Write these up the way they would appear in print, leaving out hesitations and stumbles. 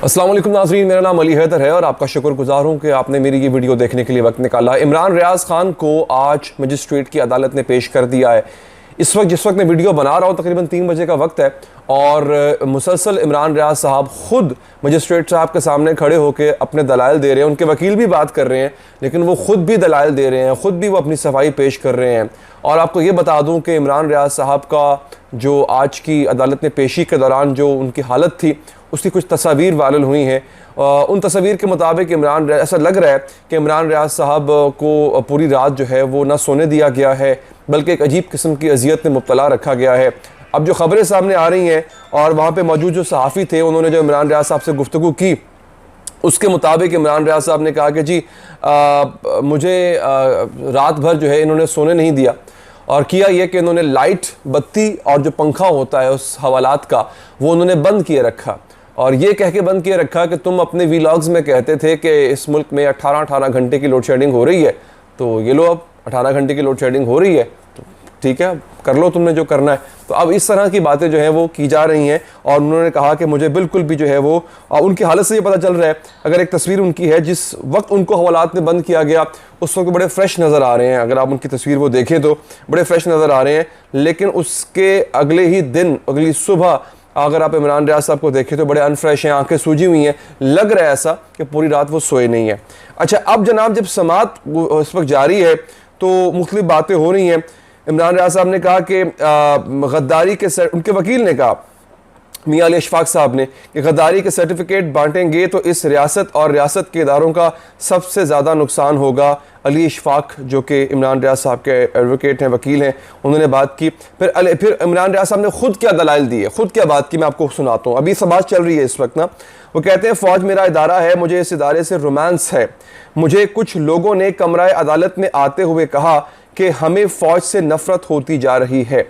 अस्सलाम वालेकुम नाज़रीन, मेरा नाम अली हैदर है और आपका शुक्रगुजार हूँ कि आपने मेरी ये वीडियो देखने के लिए वक्त निकाला। इमरान रियाज़ खान को आज मजिस्ट्रेट की अदालत ने पेश कर दिया है। जिस वक्त मैं वीडियो बना रहा हूँ तकरीबन 3 बजे का वक्त है और मुसलसल इमरान रियाज़ साहब ख़ुद मजिस्ट्रेट साहब के सामने खड़े होकर अपने दलाइल दे रहे हैं। उनके वकील भी बात कर रहे हैं लेकिन वो ख़ुद भी दलाइल दे रहे हैं, ख़ुद भी वो अपनी सफाई पेश कर रहे हैं। और आपको ये बता दूँ कि इमरान रियाज़ साहब का जो आज की अदालत में पेशी के दौरान जो उनकी हालत थी उसकी कुछ तस्वीर वायरल हुई हैं। उन तस्वीर के मुताबिक ऐसा लग रहा है कि इमरान रियाज़ साहब को पूरी रात जो है वो ना सोने दिया गया है बल्कि एक अजीब किस्म की अजियत में मुब्तला रखा गया है। अब जो ख़बरें सामने आ रही हैं और वहाँ पे मौजूद जो सहाफ़ी थे उन्होंने जो इमरान रियाज़ साहब से गुफ्तगू की उसके मुताबिक इमरान रियाज़ साहब ने कहा कि जी मुझे रात भर जो है इन्होंने सोने नहीं दिया और किया ये कि इन्होंने लाइट बत्ती और जो पंखा होता है उस हवालात का वो उन्होंने बंद किए रखा और ये कह के बंद किए रखा कि तुम अपने वीलॉग्स में कहते थे कि इस मुल्क में 18 घंटे की लोड शेडिंग हो रही है, तो ये लो अब 18 घंटे की लोड शेडिंग हो रही है तो ठीक है कर लो तुमने जो करना है। तो अब इस तरह की बातें जो हैं वो की जा रही हैं और उन्होंने कहा कि मुझे बिल्कुल भी जो है वो उनकी हालत से ये पता चल रहा है, अगर एक तस्वीर उनकी है जिस वक्त उनको हवालात में बंद किया गया उस वक्त बड़े फ्रेश नज़र आ रहे हैं। अगर आप उनकी तस्वीर वो देखें तो बड़े फ्रेश नज़र आ रहे हैं, लेकिन उसके अगले ही दिन अगली सुबह अगर आप इमरान रियाज़ साहब को देखें तो बड़े अनफ्रेश हैं, आंखें सूजी हुई हैं, लग रहा है ऐसा कि पूरी रात वो सोए नहीं है। अच्छा, अब जनाब जब समात इस वक्त जारी है तो मुख्तलिफ बातें हो रही हैं। इमरान रियाज़ साहब ने कहा कि गद्दारी के उनके वकील ने कहा मियां अली इशफाक साहब ने कि गद्दारी के सर्टिफिकेट बांटेंगे तो इस रियासत और रियासत के इदारों का सबसे ज़्यादा नुकसान होगा। अली इशफाक जो कि इमरान रियाज़ साहब के एडवोकेट हैं, वकील हैं, उन्होंने बात की। फिर इमरान रियाज़ साहब ने खुद क्या दलाइल दी है, खुद क्या बात की, मैं आपको सुनाता हूँ। अभी समाज चल रही है इस वक्त ना, वो कहते हैं फ़ौज मेरा इदारा है, मुझे इस इदारे से रोमांस है। मुझे कुछ लोगों ने कमरा अदालत में आते हुए कहा कि हमें फ़ौज से नफ़रत होती जा रही है।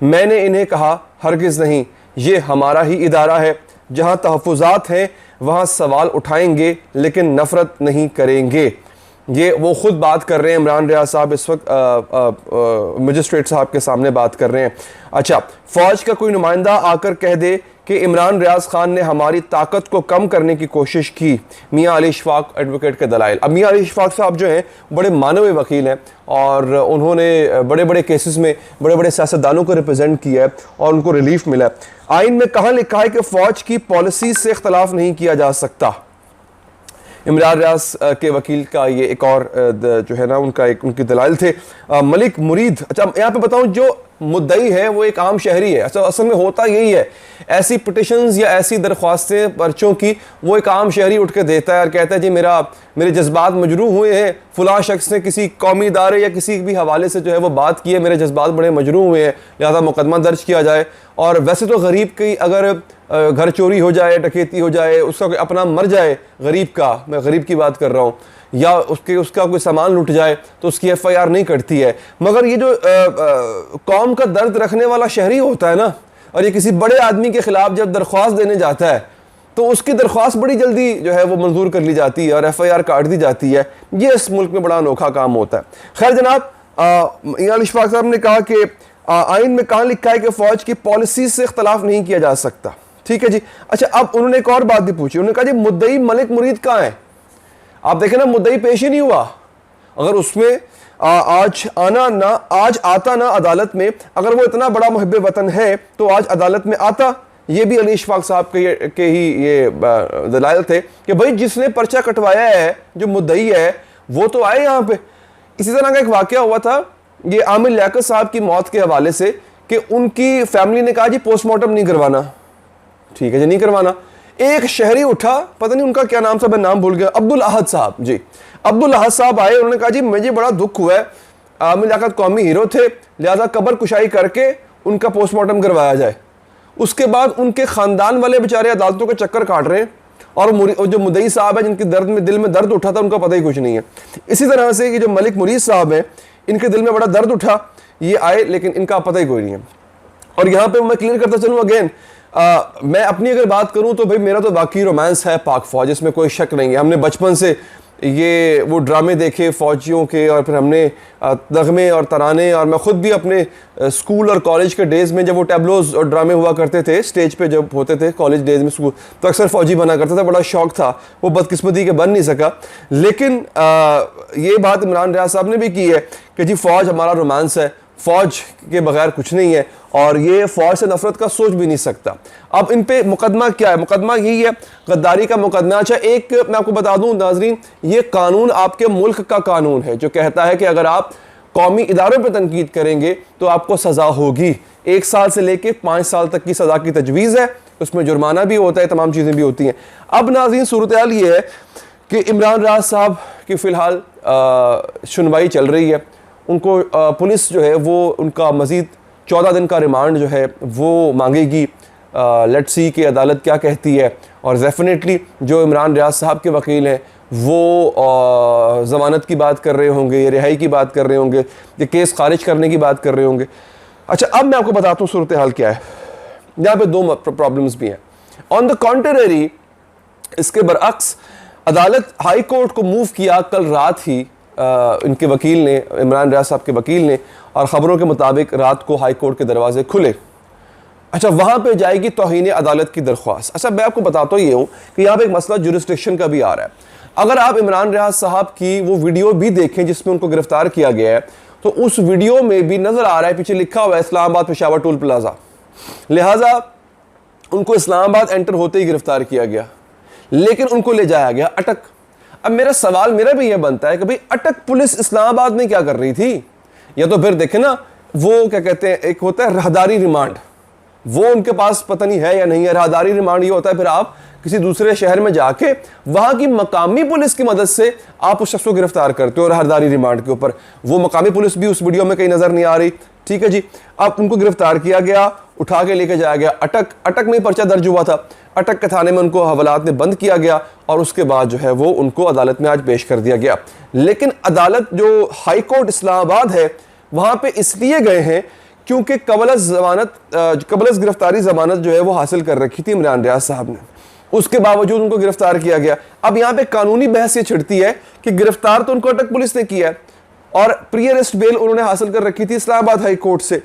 मैंने इन्हें कहा हरगिज़ नहीं, ये हमारा ही इदारा है, जहाँ तहफ़्फ़ुज़ात हैं वहाँ सवाल उठाएंगे लेकिन नफ़रत नहीं करेंगे। ये वो ख़ुद बात कर रहे हैं, इमरान रियाज़ साहब इस वक्त मजिस्ट्रेट साहब के सामने बात कर रहे हैं। अच्छा, फ़ौज का कोई नुमाइंदा आकर कह दे कि इमरान रियाज़ खान ने हमारी ताकत को कम करने की कोशिश की। मियां अली इशफाक एडवोकेट के दलाइल। अब मियां अली इशफाक साहब जो हैं बड़े माने हुए वकील हैं और उन्होंने बड़े बड़े केसेस में बड़े बड़े सियासतदानों को रिप्रेजेंट किया है और उनको रिलीफ मिला है। आइन में कहाँ लिखा है कि फ़ौज की पॉलिसी से इख्तलाफ नहीं किया जा सकता? इमरान रियाज़ के वकील का ये एक और जो है ना उनकी दलाइल थे। मलिक मुरीद, अच्छा यहाँ पे बताऊँ, जो मुद्दई है वो एक आम शहरी है। अच्छा, असल में होता यही है, ऐसी पिटिशंस या ऐसी दरख्वास्तें पर्चों की वो एक आम शहरी उठ के देता है और कहता है जी मेरे जज्बात मजरूह हुए हैं, फ़लाँ शख्स ने किसी कौमी इदारे या किसी भी हवाले से जो है वो बात की है, मेरे जज्बात बड़े मजरूह हुए हैं, लिहाजा मुकदमा दर्ज किया जाए। और वैसे तो गरीब की अगर घर चोरी हो जाए, डकैती हो जाए, उसका कोई अपना मर जाए, गरीब का, मैं गरीब की बात कर रहा हूँ, या उसका कोई सामान लुट जाए तो उसकी FIR नहीं कटती है। मगर ये जो कौम का दर्द रखने वाला शहरी होता है ना, और ये किसी बड़े आदमी के ख़िलाफ़ जब दरख्वास्त देने जाता है तो उसकी दरख्वास्त बड़ी जल्दी जो है वो मंजूर कर ली जाती है और FIR काट दी जाती है। ये इस मुल्क में बड़ा अनोखा काम होता है। खैर जनाब, मियां अली इशफाक साहब ने कहा कि आइन में कहाँ लिखा है कि फ़ौज की पॉलिसी से इख्तलाफ नहीं किया जा सकता। ठीक है जी। अच्छा, अब उन्होंने एक और बात भी पूछी। उन्होंने कहा जी मुद्दई मलिक मुरीद कहाँ है? आप देखें ना, मुद्दई पेश ही नहीं हुआ। अगर उसमें आज आता ना अदालत में, अगर वो इतना बड़ा मुहिब वतन है तो आज अदालत में आता। ये भी अली इशफाक साहब के ही ये दलाइल थे कि भाई जिसने पर्चा कटवाया है, जो मुद्दई है, वो तो आए यहाँ पे। इसी तरह का एक वाकया हुआ था ये आमिर लियाकत साहब की मौत के हवाले से कि उनकी फैमिली ने कहा जी पोस्टमार्टम नहीं करवाना। ठीक है जी, नहीं करवाना। एक शहरी उठा, पता नहीं उनका क्या नाम था, मैं नाम भूल गया, अब्दुल अहद साहब जी। अब्दुल अहद साहब आए, उन्होंने कहा जी मुझे बड़ा दुख हुआ है, आमिर लियाकत कौमी हीरो थे, लिहाजा कब्र कुशाई करके उनका पोस्टमार्टम करवाया जाए। उसके बाद उनके ख़ानदान वाले बेचारे अदालतों के चक्कर काट रहे हैं और जो मुद्दई साहब है जिनकी दिल में दर्द उठा था उनका पता ही कुछ नहीं है। इसी तरह से ये जो मलिक मुरीद साहब हैं, इनके दिल में बड़ा दर्द उठा, ये आए लेकिन इनका पता ही कोई नहीं है। और यहाँ पे मैं क्लियर करता चलूँ अगेन, मैं अपनी अगर बात करूँ तो भाई मेरा तो वाकई रोमांस है पाक फ़ौज, इसमें कोई शक नहीं है। हमने बचपन से ये वो ड्रामे देखे फ़ौजियों के, और फिर हमने नगमे और तराने, और मैं ख़ुद भी अपने स्कूल और कॉलेज के डेज़ में जब वो टैब्लोज और ड्रामे हुआ करते थे स्टेज पे जब होते थे कॉलेज डेज़ में स्कूल, तो अक्सर फ़ौजी बना करता था, बड़ा शौक़ था, वो बदकिस्मती के बन नहीं सका। लेकिन ये बात इमरान रियाज साहब ने भी की है कि जी फ़ौज हमारा रोमांस है, फ़ौज के बगैर कुछ नहीं है, और ये फ़ौज से नफरत का सोच भी नहीं सकता। अब इन पे मुकदमा क्या है? मुकदमा यही है, गद्दारी का मुकदमा। अच्छा, एक मैं आपको बता दूं नाजरीन, ये कानून आपके मुल्क का कानून है जो कहता है कि अगर आप कौमी इदारों पर तनकीद करेंगे तो आपको सज़ा होगी। 1 साल से लेकर 5 साल तक की सज़ा की तजवीज़ है, उसमें जुर्माना भी होता है, तमाम चीज़ें भी होती हैं। अब नाजरीन सूरत हाल ये है कि इमरान रियाज साहब की फ़िलहाल सुनवाई चल रही है। उनको पुलिस जो है वो उनका मज़ीद 14 दिन का रिमांड जो है वो मांगेगी। लेट्स सी कि अदालत क्या कहती है, और डेफिनेटली जो इमरान रियाज साहब के वकील हैं वो ज़मानत की बात कर रहे होंगे, या रिहाई की बात कर रहे होंगे, या केस खारिज करने की बात कर रहे होंगे। अच्छा, अब मैं आपको बताता हूँ सूरत हाल क्या है। यहाँ पे 2 प्रॉब्लम्स भी हैं। ऑन द कॉन्ट्ररी, इसके बरअक्स अदालत हाई कोर्ट को मूव किया कल रात ही इनके वकील ने, इमरान रियाज साहब के वकील ने, और ख़बरों के मुताबिक रात को हाई कोर्ट के दरवाजे खुले। अच्छा, वहाँ पे जाएगी तौहीन अदालत की दरख्वास्त। अच्छा, मैं आपको बताता ये हूँ कि यहाँ पे एक मसला जुरिस्डिक्शन का भी आ रहा है। अगर आप इमरान रियाज साहब की वो वीडियो भी देखें जिसमें उनको गिरफ्तार किया गया है, तो उस वीडियो में भी नज़र आ रहा है, पीछे लिखा हुआ है इस्लामाबाद पेशावर टोल प्लाजा, लिहाजा उनको इस्लामाबाद एंटर होते ही गिरफ्तार किया गया, लेकिन उनको ले जाया गया अटक। अब मेरा भी यह बनता है कि भाई अटक पुलिस इस्लामाबाद में क्या कर रही थी? या तो फिर देखें ना, वो क्या कहते हैं, एक होता है राहदारी रिमांड, वो उनके पास पता नहीं है या नहीं है। राहदारी रिमांड ये होता है फिर आप किसी दूसरे शहर में जाके वहां की मकामी पुलिस की मदद से आप उस शख्स को गिरफ्तार करते हो राहदारी रिमांड के ऊपर। वो मकामी पुलिस भी उस वीडियो में कहीं नजर नहीं आ रही। ठीक है जी, अब उनको गिरफ्तार किया गया, उठा के लेके जाया गया अटक। अटक में पर्चा दर्ज हुआ था, अटक के थाने में उनको हवालात में बंद किया गया, और उसके बाद जो है वो उनको अदालत में आज पेश कर दिया गया। लेकिन अदालत जो हाई कोर्ट इस्लामाबाद है वहां पे इसलिए गए हैं क्योंकि कबल गिरफ्तारी जमानत जो है वो हासिल कर रखी थी इमरान रियाज साहब ने, उसके बावजूद उनको गिरफ्तार किया गया। अब यहाँ पे कानूनी बहस ये छिड़ती है कि गिरफ्तार तो उनको अटक पुलिस ने किया है, और प्री अरेस्ट बेल उन्होंने हासिल कर रखी थी इस्लामाबाद हाई कोर्ट से।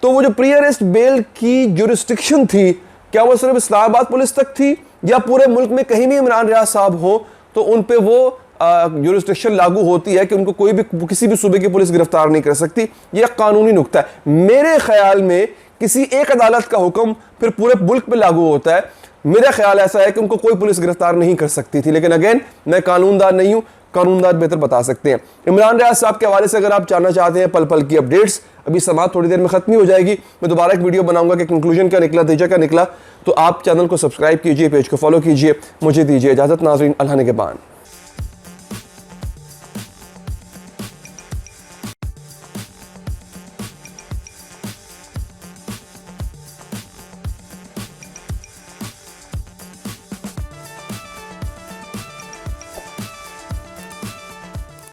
तो वो जो प्री अरेस्ट बेल की जुरिस्डिक्शन थी, क्या वो सिर्फ इस्लामाबाद पुलिस तक थी, या पूरे मुल्क में कहीं भी इमरान रियाज साहब हो तो उन पे वो जुरिस्डिक्शन लागू होती है कि उनको कोई भी किसी भी सूबे की पुलिस गिरफ्तार नहीं कर सकती? यह कानूनी नुक्ता है। मेरे ख्याल में किसी एक अदालत का हुक्म फिर पूरे मुल्क पे लागू होता है। मेरा ख्याल ऐसा है कि उनको कोई पुलिस गिरफ्तार नहीं कर सकती थी, लेकिन अगेन मैं कानूनदार नहीं हूं, कानूनदार बेहतर बता सकते हैं। इमरान रियाज साहब के हवाले से अगर आप जानना चाहते हैं पल पल की अपडेट्स, अभी समाप्त थोड़ी देर में खत्म ही हो जाएगी, मैं दोबारा एक वीडियो बनाऊंगा कि कंक्लूजन क्या निकला, नतीजा क्या निकला। तो आप चैनल को सब्सक्राइब कीजिए, पेज को फॉलो कीजिए। मुझे दीजिए इजाजत नाज़रीन, अल्लाह ने के बान।